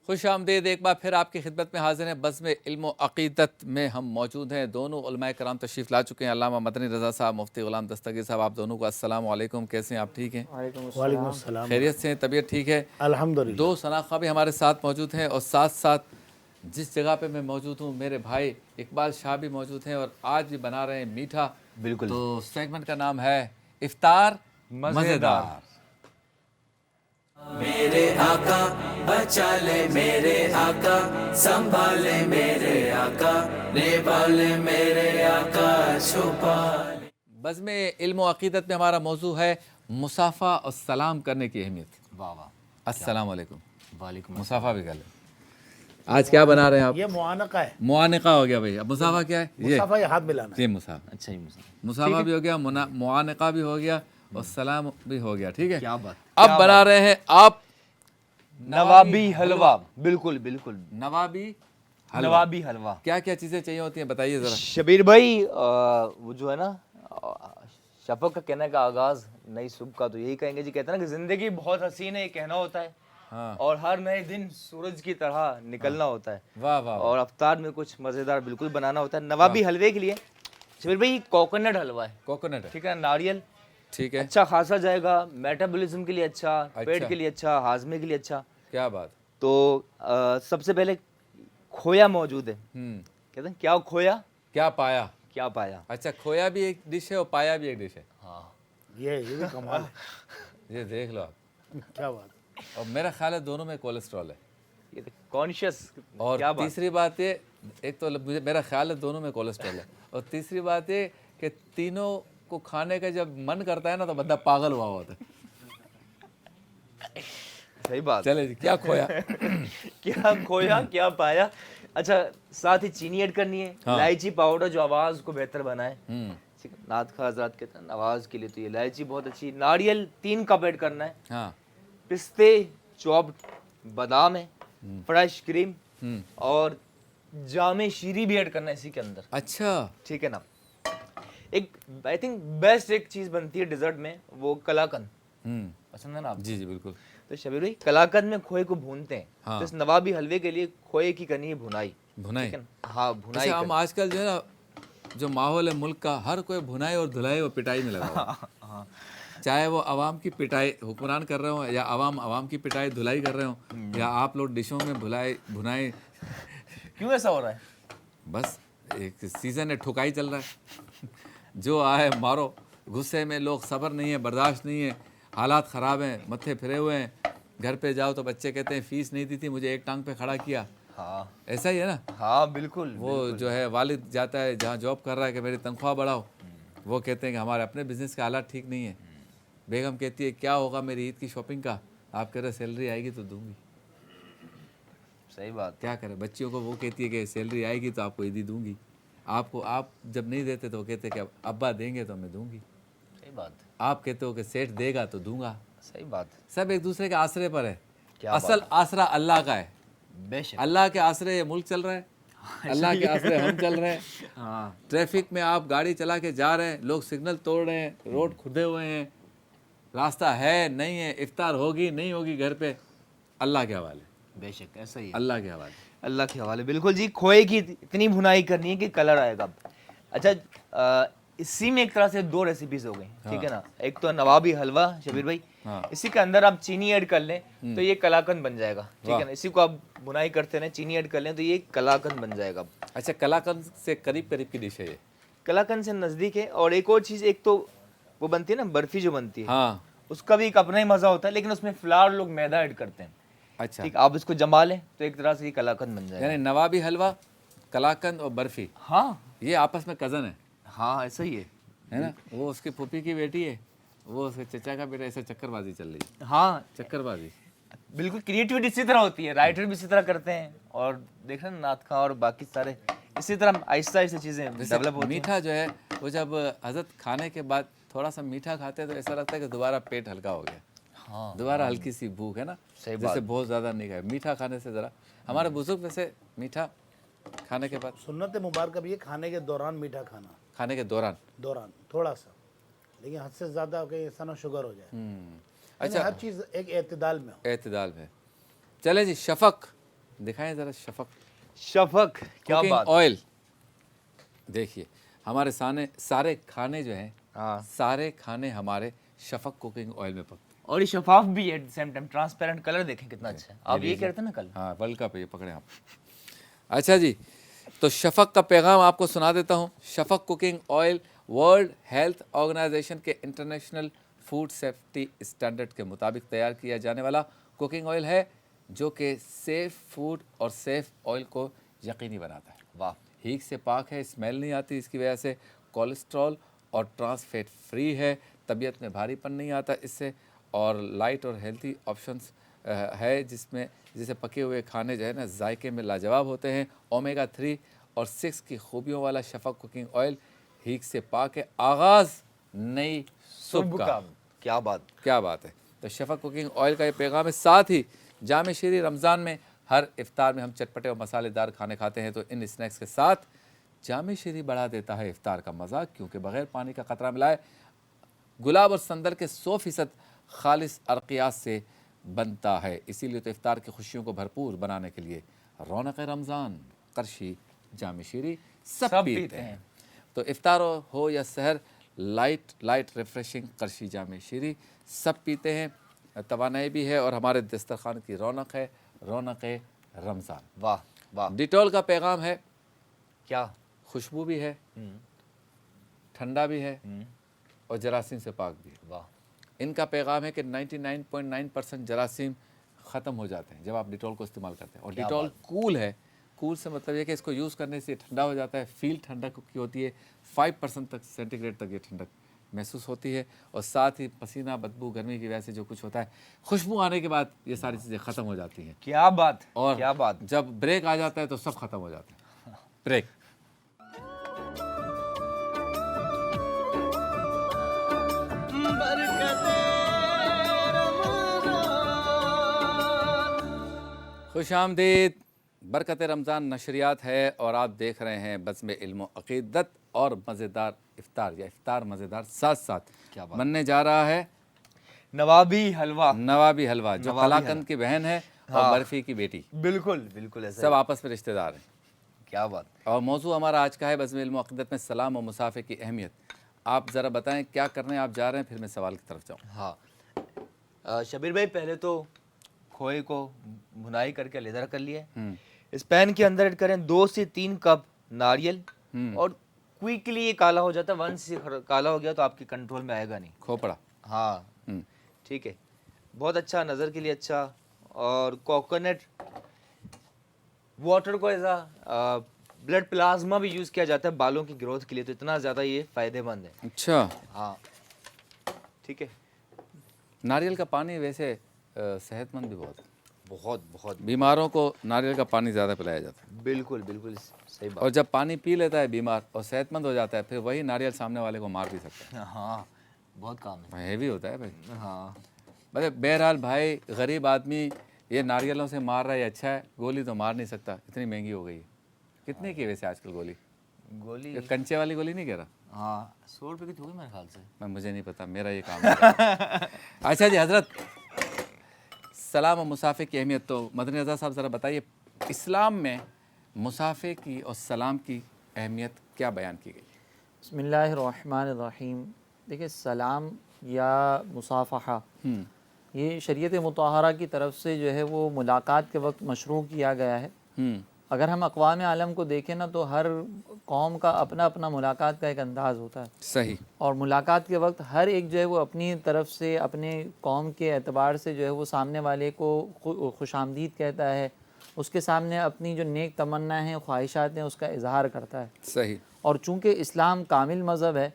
खुश आमदीद, एक बार फिर आपकी खिदमत में हाजिर हैं। बज़्म इल्म अक़ीदत में हम मौजूद हैं। दोनों उलमाए कराम तशरीफ़ ला चुके हैं, अल्लामा मदनी रज़ा साहब, मुफ्ती ग़ुलाम दस्तगीर साहब। आप दोनों को अस्सलाम वालेकुम। कैसे हैं आप? ठीक हैं? वालेकुम अस्सलाम। खैरियत से हैं? तबीयत ठीक है? अल्हम्दुलिल्लाह। दो शनाख्ता भी हमारे साथ मौजूद हैं और साथ साथ जिस जगह पे मैं मौजूद हूँ मेरे भाई इकबाल शाह भी मौजूद हैं और आज भी बना रहे हैं मीठा। बिल्कुल। तो सेगमेंट का नाम है इफ्तार मज़ेदार। मेरे आका बचा ले, मेरे आका संभाले, मेरे आका निभाले, मेरे आका छुपा ले। बज़्म इल्म व अक़ीदत में हमारा मौजू है मुसाफ़ा और सलाम करने की अहमियत। वाह वाह। अस्सलाम वालेकुम। वालेकुम। मुसाफ़ा भी कर लें। आज क्या बना रहे हैं आप? ये मुआनका है। मुआनका हो गया भाई। अब मुसाफ़ा क्या है? मुसाफा ये हाथ मिलाना है। ये मुसाफ़ा। अच्छा ही मुसाफ़ा भी हो गया, मुआनका भी हो गया और सलाम भी हो गया। ठीक है, क्या बात। अब बना रहे हैं आप नवाबी हलवा। बिल्कुल बिल्कुल। नवाबी हलवा। नवाबी हलवा। क्या क्या चीज़ें चाहिए होती हैं बताइए ज़रा। शबीर भाई, वो जो है ना, शफक का कहने का आगाज नई सुबह का, तो यही कहेंगे जी। कहते हैं ना कि जिंदगी बहुत हसीन है, ये कहना होता है। हाँ। और हर नए दिन सूरज की तरह निकलना होता है। वाह वाह। और अफ्तार में कुछ मजेदार बिल्कुल बनाना होता है। नवाबी हलवे के लिए शबीर भाई कोकोनट हलवा है। कोकोनट है, ठीक है, नारियल। ठीक है, अच्छा खासा जाएगा, मेटाबॉलिज्म के लिए अच्छा, पेट अच्छा। के लिए अच्छा, हाजमे के लिए अच्छा। क्या बात। तो सबसे पहले खोया मौजूद है। कहते हैं क्या खोया क्या पाया। क्या पाया। अच्छा, खोया भी एक डिश है और पाया भी एक डिश है। हाँ, ये भी कमाल है। ये देख लो आप। क्या बात। और मेरा ख्याल है दोनों में कोलेस्ट्रॉल है। ये कॉन्शियस। और क्या बात। तीसरी बात ये, एक तो मुझे मेरा ख्याल है दोनों में कोलेस्ट्रॉल है और तीसरी बात ये कि तीनों को खाने का जब मन करता है ना तो बंदा पागल हुआ होता है। सही बात। चले जी, क्या खोया। क्या खोया क्या पाया। अच्छा, साथ ही चीनी ऐड करनी है। हाँ। इलायची पाउडर जो आवाज को बेहतर बनाए। हम्म, ठीक है, नात खा हजरात कहते हैं आवाज के लिए तो ये इलायची बहुत अच्छी। नारियल 3 कप ऐड करना है। हाँ। पिस्ते, चॉप्ड बादाम है, फ्रेश क्रीम और जामे शीरी भी ऐड करना है इसी के अंदर। अच्छा। ठीक है ना। एक आई थिंक बेस्ट एक चीज बनती है डिजर्ट में, वो कलाकंद। पसंद है ना आप? जी जी बिल्कुल। तो शबीर भाई कलाकंद में खोए को भूनते हैं। हाँ। तो इस नवाबी हलवे के लिए खोए की करनी है भुनाई। भुनाई। ठीक है ना? हाँ, भुनाई अच्छा, हम आजकल जो है ना, जो माहौल है मुल्क का, हर कोई भुनाई और धुलाई और पिटाई में लगा हुआ है। हाँ। चाहे वो आवाम की पिटाई हुक्मरान कर रहे हो या आवाम की पिटाई धुलाई कर रहे हो या आप लोग डिशों में भुनाई। क्यों ऐसा हो रहा है? बस एक सीज़न है, ठुकाई चल रहा है। जो आए मारो। गुस्से में लोग, सब्र नहीं है, बर्दाश्त नहीं है, हालात ख़राब हैं, मत्थे फिरे हुए हैं। घर पे जाओ तो बच्चे कहते हैं फ़ीस नहीं दी थी, मुझे एक टांग पे खड़ा किया। हाँ ऐसा ही है ना। हाँ बिल्कुल। वो जो है वालिद जाता है जहाँ जॉब कर रहा है कि मेरी तनख्वाह बढ़ाओ, वो कहते हैं कि हमारे अपने बिज़नेस के हालात ठीक नहीं है। बेगम कहती है क्या होगा मेरी ईद की शॉपिंग का, आप कह रहे सैलरी आएगी तो दूंगी। सही बात। क्या करें, बच्चियों को वो कहती है कि सैलरी आएगी तो आपको ईदी दूंगी। आपको आप जब नहीं देते तो वो कहते हैं कि अब्बा देंगे तो मैं दूंगी। सही बात। आप कहते हो कि सेठ देगा तो दूंगा। सही बात। सब एक दूसरे के आसरे पर है। क्या असल आसरा अल्लाह का है। बेशक। अल्लाह के आसरे ये मुल्क चल रहा है, अल्लाह के आसरे हम चल रहे हैं। हाँ। ट्रैफिक में आप गाड़ी चला के जा रहे हैं, लोग सिग्नल तोड़ रहे हैं, रोड खुदे हुए हैं, रास्ता है नहीं है, इफ्तार होगी नहीं होगी घर पे, अल्लाह के हवाले। बेशक ऐसा ही है। अल्लाह के हवाले। अल्लाह के हवाले। बिल्कुल जी। खोए की इतनी भुनाई करनी है कि कलर आएगा। अच्छा, इसी में एक तरह से 2 रेसिपीज हो गई। ठीक है ना। एक तो नवाबी हलवा शबीर भाई। हाँ। इसी के अंदर आप चीनी ऐड कर लें तो ये कलाकंद बन जाएगा। ठीक है ना। इसी को आप भुनाई करते रहें, चीनी ऐड कर लें तो ये कलाकंद बन जाएगा। अच्छा, कलाकंद से करीब करीब की डिश है ये। कलाकंद से नजदीक है। और एक और चीज, एक तो वो बनती है ना बर्फी जो बनती है, हाँ। उसका भी एक अपना ही मजा होता है, लेकिन उसमें फ्लावर लोग मैदा ऐड करते हैं। अच्छा, ठीक, आप इसको जमा लें तो एक तरह से ये कलाकंद बन जाएगा। यानी नवाबी हलवा, कलाकंद और बर्फी, हाँ ये आपस में कज़न है हाँ ऐसा ही है ना। वो उसकी फूफी की बेटी है, वो उसके चचा का बेटा। ऐसे चक्करबाजी चल रही है। हाँ चक्करबाजी। बिल्कुल। क्रिएटिविटी इसी तरह होती है, राइटर भी इसी तरह करते हैं। और देख रहे हैं नाथ खां और बाकी सारे इसी तरह आहिस्ता आहिस्ता चीजें डेवलप होती हैं। मीठा जो है वो जब हजरत खाने के बाद थोड़ा सा मीठा खाते हैं तो ऐसा लगता है कि दोबारा पेट हल्का हो गया। हाँ, दोबारा हल्की सी भूख है ना। सही जैसे बहुत ज़्यादा नहीं खाए, मीठा खाने से ज़रा। हमारे बुजुर्ग वैसे मीठा खाने के बाद, सुन्नत मुबारक भी है खाने के दौरान मीठा खाना। खाने के दौरान दौरान थोड़ा सा लेकिन हद से ज़्यादा कहीं सनो शुगर हो जाए। अच्छा, हर चीज़ एक एतदाल में हो। एतदाल में। चले जी, शफक दिखाएं ज़रा। शफक, शफक, क्या कुकिंग बात। ऑयल। देखिए हमारे सारे खाने जो हैं, हाँ, सारे खाने हमारे शफक कुकिंग ऑयल में पकते हैं। और ये शफाफ भी है at the same time, transparent colour देखें कितना अच्छा है। आप ये लीजिए। कह रहे थे ना कल। हाँ, वर्ल्ड कप है ये, पकड़े आप। अच्छा जी, तो शफक का पैगाम आपको सुना देता हूँ। Shafaq cooking oil World Health Organization के इंटरनेशनल फूड सेफ्टी स्टैंडर्ड के मुताबिक तैयार किया जाने वाला कुकिंग ऑयल है, जो कि सेफ फूड और सेफ ऑयल को यकीनी बनाता है। वाह, हीक से पाक है, स्मेल नहीं आती इसकी वजह से, कोलेस्ट्रॉल और ट्रांस फैट फ्री है, तबीयत में भारीपन नहीं आता इससे, और लाइट और हेल्थी ऑप्शंस है, जिसमें जैसे पके हुए खाने जो है ना जायके में लाजवाब होते हैं। ओमेगा 3 और 6 की खूबियों वाला शफक कुकिंग ऑयल हीक से पाक है, आगाज़ नई सुबह का। क्या बात। क्या बात है। तो शफक कुकिंग ऑयल का ये पैगाम है। साथ ही जामे शीरी रमज़ान में हर इफ्तार में हम चटपटे और मसालेदार खाने खाते हैं, तो इन स्नैक्स के साथ जामे शीरी बढ़ा देता है इफ्तार का मज़ा, क्योंकि बग़ैर पानी का ख़तरा मिलाए गुलाब और संदर के 100% खालिस अर्कियात से बनता है। इसीलिए तो इफ्तार की खुशियों को भरपूर बनाने के लिए रौनक रमज़ान करशी जामे शीरी सब पीते हैं। तो इफ्तार हो या सहर, लाइट रिफ्रेशिंग करशी जामे शीरी सब पीते हैं, तवानाई भी है और हमारे दस्तरखान की रौनक है, रौनक रमज़ान। वाह वाह, डिटॉल का पैगाम है, क्या। खुशबू भी है, ठंडा भी है और जरासीम से पाक भी है। वाह, इनका पैगाम है कि 99.9% जरासीम ख़त्म हो जाते हैं जब आप डिटॉल को इस्तेमाल करते हैं। और डिटॉल कूल है। कूल से मतलब ये कि इसको यूज़ करने से ठंडा हो जाता है, फील ठंडक की होती है, 5% तक सेंटीग्रेड तक ये ठंडक महसूस होती है, और साथ ही पसीना, बदबू, गर्मी की वजह से जो कुछ होता है, खुशबू आने के बाद ये सारी चीज़ें ख़त्म हो जाती हैं। क्या बात, और क्या बात। जब ब्रेक आ जाता है तो सब ख़त्म हो जाता है। ब्रेक। खुश आमदीद, बरकत रमज़ान नशरियात है और आप देख रहे हैं बज़्म इल्म व अक़ीदत और मज़ेदार इफ्तार, या इफ्तार मज़ेदार साथ साथ क्या बात। बनने जा रहा है नवाबी हलवा। नवाबी हलवा, जो नवाबी कलाकंद की बहन है और बर्फ़ी की बेटी, बिल्कुल बिल्कुल ऐसा सब आपस में रिश्तेदार हैं। क्या बात। और मौजू हमारा आज का है बज़्म इल्म व अक़ीदत में सलाम और मुसाफ़े की अहमियत। आप ज़रा बताएं क्या करने आप जा रहे हैं, फिर मैं सवाल की तरफ जाऊँ। हाँ, शबीर भाई, पहले तो खोए को भुनाई करके लेदर कर लिए। इस पैन के अंदर ऐड करें 2 से 3 कप नारियल, और क्विकली ये काला हो जाता है। वंस ये काला हो गया तो आपके कंट्रोल में आएगा नहीं। खोपड़ा। हाँ, ठीक है, बहुत अच्छा, नज़र के लिए अच्छा। और कोकोनट वाटर को एज आ ब्लड प्लाज्मा भी यूज़ किया जाता है बालों की ग्रोथ के लिए, तो इतना ज़्यादा ये फ़ायदेमंद है। अच्छा, हाँ, ठीक है। नारियल का पानी वैसे सेहतमंद भी बहुत है। बहुत बहुत, बीमारों को नारियल का पानी ज़्यादा पिलाया जाता है, बिल्कुल बिल्कुल सही बात। और जब पानी पी लेता है बीमार और सेहतमंद हो जाता है, फिर वही नारियल सामने वाले को मार भी सकता हाँ, बहुत काम है। है। हेवी होता है भाई। हाँ, मतलब बहरहाल भाई, गरीब आदमी ये नारियलों से मार रहा है, अच्छा है, गोली तो मार नहीं सकता, इतनी महंगी हो गई है। कितने की है वैसे आजकल गोली? गोली, ये कंचे वाली गोली नहीं कह रहा हाँ, 100 रुपये की होगी मेरे ख्याल से। मैं, मुझे नहीं पता, मेरा ये काम है। अच्छा जी हज़रत, सलाम और मुसाफ़े की अहमियत, तो मदनी रज़ा साहब ज़रा बताइए, इस्लाम में मुसाफ़े की और सलाम की अहमियत क्या बयान की गई? बिस्मिल्लाहिर्रहमानिर्रहीम। देखिए, सलाम या मुसाफ़हा ये शरीयत मुतहरा की तरफ से जो है वो मुलाकात के वक्त मशरू किया गया है। अगर हम अक़वाम आलम को देखें ना, तो हर कौम का अपना अपना मुलाकात का एक अंदाज़ होता है। सही। और मुलाकात के वक्त हर एक जो है वो अपनी तरफ से, अपने कौम के एतबार से जो है वो सामने वाले को खुशामदीद कहता है, उसके सामने अपनी जो नेक तमन्ना हैं, ख्वाहिशात हैं, उसका इजहार करता है। सही। और चूँकि इस्लाम कामिल मज़हब है,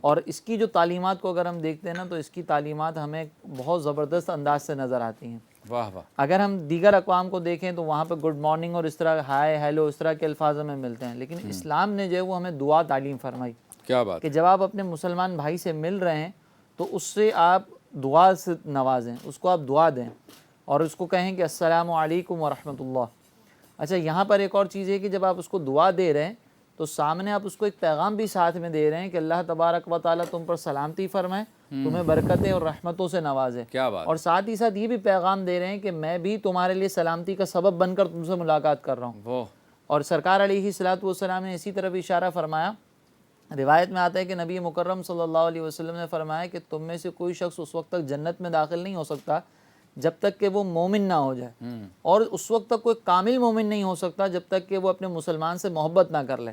और इसकी जो तालीमात को अगर हम देखते हैं ना, तो इसकी तालीमात हमें बहुत ज़बरदस्त अंदाज से नज़र आती हैं। वाह वाह। अगर हम दीगर अक़वाम को देखें तो वहाँ पे गुड मॉर्निंग और इस तरह हाय हेलो इस तरह के अल्फाज हमें मिलते हैं, लेकिन इस्लाम ने जो है वो हमें दुआ तालीम फरमाई क्या बात कि जब आप अपने मुसलमान भाई से मिल रहे हैं तो उससे आप दुआ से नवाजें, उसको आप दुआ दें और उसको कहें कि अस्सलामु अलैकुम व रहमतुल्लाह। अच्छा, यहाँ पर एक और चीज़ है कि जब आप उसको दुआ दे रहे हैं तो सामने आप उसको एक पैगाम भी साथ में दे रहे हैं कि अल्लाह तबारक व ताला तुम पर सलामती फरमाए, तुम्हें बरकतें और रहमतों से नवाजे। क्या बात। और साथ ही साथ ये भी पैगाम दे रहे हैं कि मैं भी तुम्हारे लिए सलामती का सबब बनकर तुमसे मुलाकात कर रहा हूँ। वो और सरकार अलैहिस्सलातु वस्सलाम ने इसी तरफ इशारा फरमाया। रिवायत में आता है कि नबी मुकर्रम सल्लल्लाहु अलैहि वसल्लम ने फरमाया कि तुम में से कोई शख्स उस वक्त तक जन्नत में दाखिल नहीं हो सकता जब तक कि वो मोमिन ना हो जाए, और उस वक्त तक कोई कामिल मोमिन नहीं हो सकता जब तक कि वो अपने मुसलमान से मोहब्बत ना कर ले।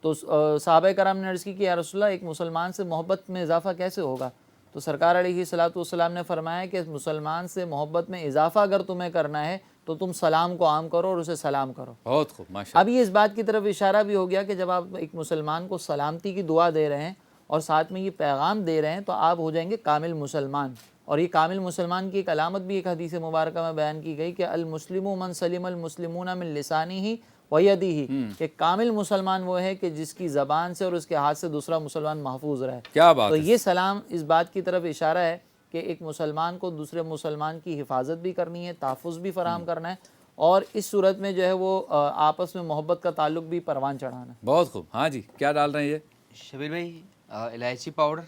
तो सहाबा कराम ने अर्ज़ की कि या रसूलल्लाह, एक मुसलमान से मोहब्बत में इजाफ़ा कैसे होगा? तो सरकार अलैहिस्सलातु वस्सलाम ने फरमाया कि मुसलमान से मोहब्बत में इजाफ़ा अगर तुम्हें करना है तो तुम सलाम को आम करो और उसे सलाम करो। बहुत खूब, माशाअल्लाह। अब ये इस बात की तरफ इशारा भी हो गया कि जब आप एक मुसलमान को सलामती की दुआ दे रहे हैं और साथ में ये पैगाम दे रहे हैं तो आप हो जाएंगे कामिल मुसलमान। और ये कामिल मुसलमान की एक अलामत भी एक हदीस मुबारक में बयान की गई कि अल मुस्लिमु मन सलिमल मुस्लिमूना मिन लिसानिही व यदिही, कि कामिल मुसलमान वो है कि जिसकी ज़बान से और उसके हाथ से दूसरा मुसलमान महफूज रहे। क्या बात तो है। ये सलाम इस बात की तरफ इशारा है कि एक मुसलमान को दूसरे मुसलमान की हिफाजत भी करनी है, तहफ़्फ़ुज़ भी फराहम करना है, और इस सूरत में जो है वो आपस में मोहब्बत का ताल्लुक भी परवान चढ़ाना है। बहुत खूब। हाँ जी, क्या डाल रहे हैं ये? शबीर भाई इलायची पाउडर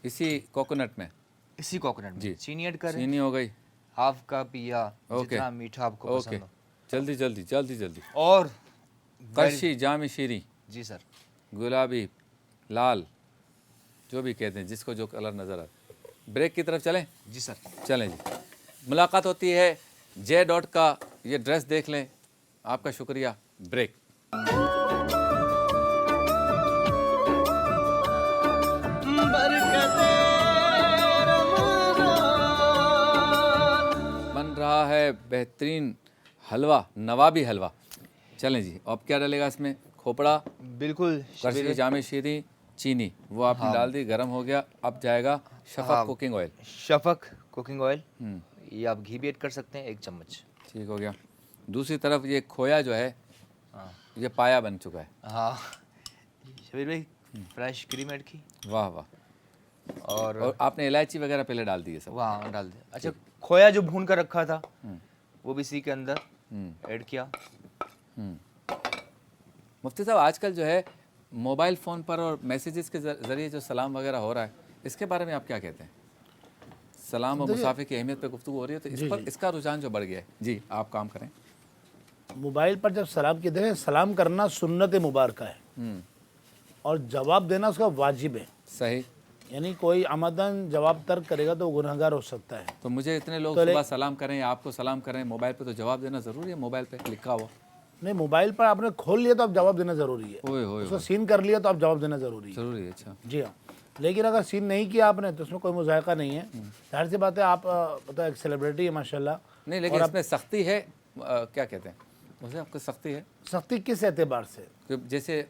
इसी कोकोनट में, इसी कोकोनट में चीनी ऐड करें, चीनी हो गई, हाफ कप या ओके। जितना मीठा आपको ओके, पसंद हो। जल्दी जल्दी जल्दी जल्दी। और करशी, जामी शीरी, जी सर, गुलाबी, लाल, जो भी कहते हैं, जिसको जो कलर नज़र आए। ब्रेक की तरफ चलें? जी सर। चलें जी। मुलाकात होती है जे डॉट का, ये ड्रेस देख लें। आपका शुक्रिया। ब्रेक। बन रहा है बेहतरीन हलवा, नवाबी हलवा। चलें जी। अब क्या डलेगा इसमें? खोपड़ा, बिल्कुल करशी, जामे शीरी, चीनी, वो आपने डाल दी, गर्म हो गया। अब जाएगा Shafaq cooking oil. Shafaq cooking oil, ये आप घी भी ऐड कर सकते हैं, 1 चम्मच। ठीक हो गया। दूसरी तरफ ये खोया जो है, ये पाया बन चुका है। हाँ शबीर भाई, फ्रेश क्रीम ऐड की, वाह वाह। और आपने इलायची वगैरह पहले डाल दी है सब? वहाँ डाल दिया। अच्छा, खोया जो भून कर रखा था वो भी इसी के अंदर ऐड किया। मुफ्ती साहब, आजकल जो है मोबाइल फ़ोन पर और मैसेजेस के ज़रिए जो सलाम वगैरह हो रहा है, इसके बारे में आप क्या कहते हैं? सलाम और मुसाफे की अहमियत पे गुफ्तगू हो रही है, तो इस पर इसका रुझान जो बढ़ गया है। जी, आप काम करें। मोबाइल पर जब सलाम की देखें, सलाम करना सुन्नत मुबारक है और जवाब देना उसका वाजिब है। सही। यानी कोई आमदन जवाब तर्क करेगा तो गुनहगार हो सकता है। तो मुझे इतने लोग सुबह सलाम करें या आपको सलाम करें, मोबाइल पे तो जवाब देना ज़रूरी है। मोबाइल पे लिखा हुआ नहीं, मोबाइल पर आपने खोल लिया तो आप जवाब देना ज़रूरी है। ओए होए, उसको सीन कर लिया तो आप जवाब देना ज़रूरी है। ज़रूरी है। अच्छा, जी हाँ। लेकिन अगर सीन नहीं किया आपने तो उसमें कोई मुज़ायका नहीं है। जाहिर सी बात है, आप पता है एक सेलिब्रिटी है माशाल्लाह। नहीं, लेकिन इसमें सख्ती है। क्या कहते हैं मुझे, आपको सख्ती है? सख्ती किस एतबार से? कि जैसे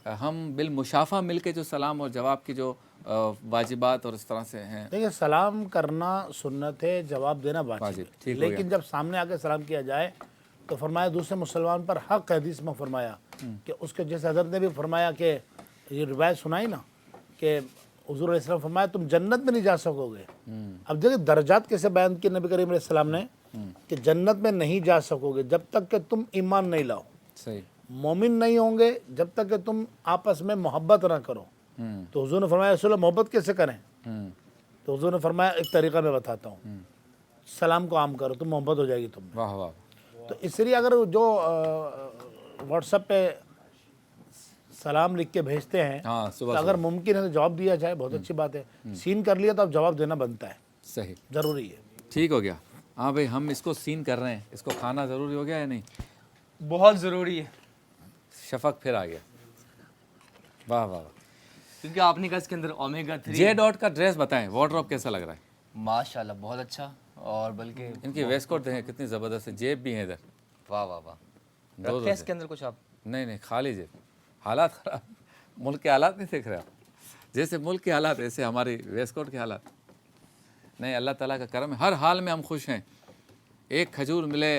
हम बिल मुशाफा मिल के जो सलाम और जवाब की जो वाजिबात और इस तरह से हैं। देखिए, सलाम करना सुन्नत है, जवाब देना वाजिब वाजिब, है। ठीक हो लेकिन जब सामने आके सलाम किया जाए तो फरमाया दूसरे मुसलमान पर हक, हदीस में फरमाया कि उसके, जैसे हज़रत ने भी फरमाया कि ये रिवायत सुनाई ना कि हुज़ूर अलैहि सलाम फरमाया तुम जन्नत में नहीं जा सकोगे। अब देखिए दर्जात कैसे बयान किए नबी करीम अलैहि सलाम ने कि जन्नत में नहीं जा सकोगे जब तक कि तुम ईमान नहीं लाओ, सही, मोमिन नहीं होंगे जब तक कि तुम आपस में मोहब्बत ना करो। तो हुज़ूर ने फरमाया रसूलल्लाह मोहब्बत कैसे करें? तो हुज़ूर ने फरमाया एक तरीका मैं बताता हूँ, सलाम को आम करो, तुम मोहब्बत हो जाएगी तुम। वाह वाह। तो इसलिए अगर जो व्हाट्सएप पे सलाम लिख के भेजते हैं, हाँ, तो अगर मुमकिन है तो जवाब दिया जाए, बहुत अच्छी बात है। सीन कर लिया तो अब जवाब देना बनता है, सही, ज़रूरी है। ठीक हो गया। हाँ भाई, हम इसको सीन कर रहे हैं, इसको खाना ज़रूरी हो गया या नहीं? बहुत ज़रूरी है, शफक फिर आ गया। वाह वाह वाह। क्योंकि आपने कहा इसके अंदर ओमेगा 3। जे डॉट का ड्रेस बताएं, वार्डरोब कैसा लग रहा है? माशाल्लाह बहुत अच्छा, और बल्कि इनकी वेस्ट कोट देखें कितनी ज़बरदस्त है, जेब भी है इधर। वाह वाह वाह। दो रखें इसके अंदर कुछ आप? नहीं नहीं, खाली जेब। हालात ख़राब, मुल्क के हालात नहीं देख रहे आप? जैसे मुल्क के हालात ऐसे हमारी वेस्ट कोट के हालात। नहीं, अल्लाह ताला का करम है, हर हाल में हम खुश हैं। एक खजूर मिले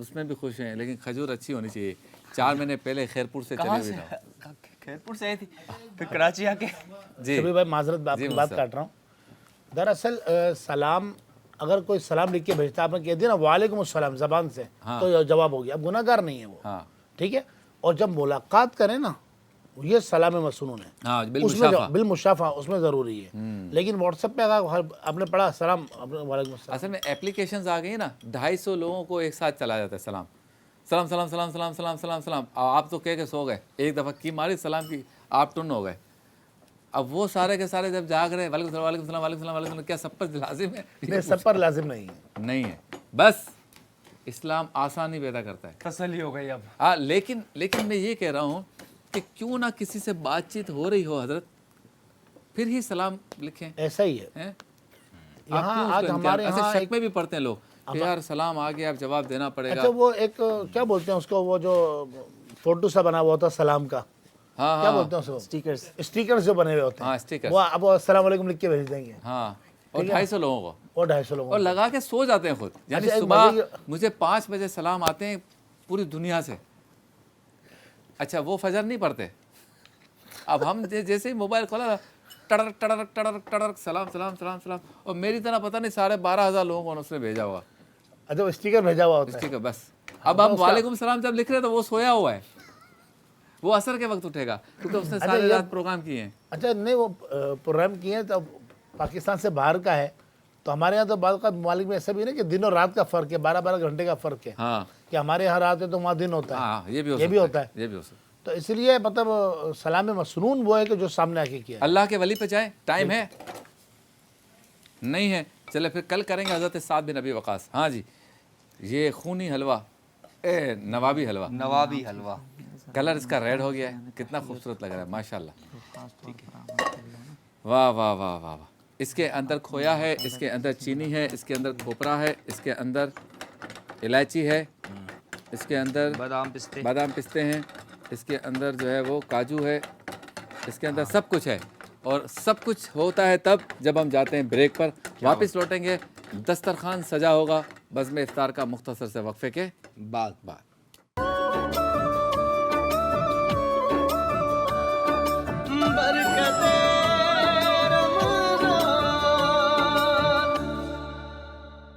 उसमें भी खुश हैं, लेकिन खजूर अच्छी होनी चाहिए। 4 महीने पहले खैरपुर से चले हुए ना। खैरपुर से आई थी, फिर कराची आके। जी सभी भाई माजरत आपकी बात काट रहा हूँ। दरअसल सलाम, अगर कोई सलाम लिख के भेजता है, आपने कह दिया ना वालेकुम अस्सलाम ज़बान से, तो जवाब हो गया। अब गुनाहगार नहीं है वो। हाँ, ठीक है। और जब मुलाकात करें ना, ये सलाम मसनून है, हाँ उसमें बिलमुशाफा। बिल मुशाफा उसमें ज़रूरी है। लेकिन व्हाट्सएप पे अगर आपने पढ़ा सलाम, वालेकुम अस्सलाम, असल में एप्लीकेशंस आ गई है ना, 250 लोगों को एक साथ चला जाता है सलाम सलाम सलाम सलाम सलाम सलाम सलाम सलाम। आप तो कह के सो गए, एक दफ़ा की मारी सलाम की, आप टुन हो गए। अब वो सारे के सारे जब जाग रहे हैं वालेकुम सलाम वालेकुम सलाम वालेकुम सलाम वालेकुम सलाम, क्या सब पर लाजिम है? नहीं, सब पर लाजिम नहीं है। नहीं है। बस इस्लाम आसानी पैदा करता है। तसल्ली हो गई अब। हाँ, लेकिन मैं ये कह रहा हूँ कि क्यों ना किसी से बातचीत हो रही हो हजरत, फिर ही सलाम लिखें। ऐसा ही है। हैं? यहाँ आप क्यों आज उसको हमारे इनकार- यहाँ ऐसे शक एक- में भी पढ़ते हैं लोग कि यार सलाम आ गया, अब जवाब देना पड़ेगा। अच्छा, वो एक क्या बोलते हैं उसको, वो जो फोटो सा बना हुआ होता है सलाम का, हाँ क्या हाँ बोलते हैं उसको? स्टिकर्स। स्टिकर्स जो बने हुए होते हैं, हाँ, स्टिकर्स। वो अब अस्सलाम वालेकुम लिख के भेज देंगे, हाँ, और 250 लोगों को, और 250 लोगों और को। लगा के सो जाते हैं खुद। यानी अच्छा, एक सुबह मजे मुझे 5 बजे सलाम आते हैं पूरी दुनिया से। अच्छा, वो फजर नहीं पढ़ते। अब हम जैसे ही मोबाइल खोला, टड़क टड़क टड़क टड़क सलाम सलाम सलाम सलाम, और मेरी तरह पता नहीं 12,500 लोगों को उसने भेजा हुआ अच्छा, वो स्टिकर भेजा हुआ होता है। ठीक है। बस अब हम वालेकुम सलाम जब लिख रहे हैं तो वो सोया हुआ है, वो असर के वक्त उठेगा क्योंकि उसने सारी ये- रात प्रोग्राम किए हैं। अच्छा, नहीं, वो प्रोग्राम किए हैं तो पाकिस्तान से बाहर का है, तो हमारे यहाँ तो बाद का ममालिक में ऐसा भी है ना कि दिन और रात का फ़र्क है, 12-12 घंटे का फ़र्क है, हाँ कि हमारे यहाँ रात है तो वहाँ दिन होता है। हाँ, ये भी ये भी होता है। ये भी हो सकता है। तो इसलिए मतलब सलाम मसनून वो है कि जो सामने आके किया है। अल्लाह के वली पे जाए, टाइम है नहीं है, चले फिर कल करेंगे हज़रत साद बिन अबी वक़ास। हाँ जी, ये खूनी हलवा, नवाबी हलवा, नवाबी हलवा। कलर इसका रेड हो गया है, कितना खूबसूरत लग रहा है माशाल्लाह। वाह वाह वाह वाह वाह। इसके अंदर खोया है, इसके अंदर चीनी है, इसके अंदर खोपरा है, इसके अंदर इलायची है, इसके अंदर बादाम पिस्ते हैं, इसके अंदर जो है वो काजू है, इसके अंदर सब कुछ है। और सब कुछ होता है तब जब हम जाते हैं ब्रेक पर, वापस लौटेंगे दस्तरखान सजा होगा बज़्म इफ्तार का मुख्तसर से वक्फे के बाद।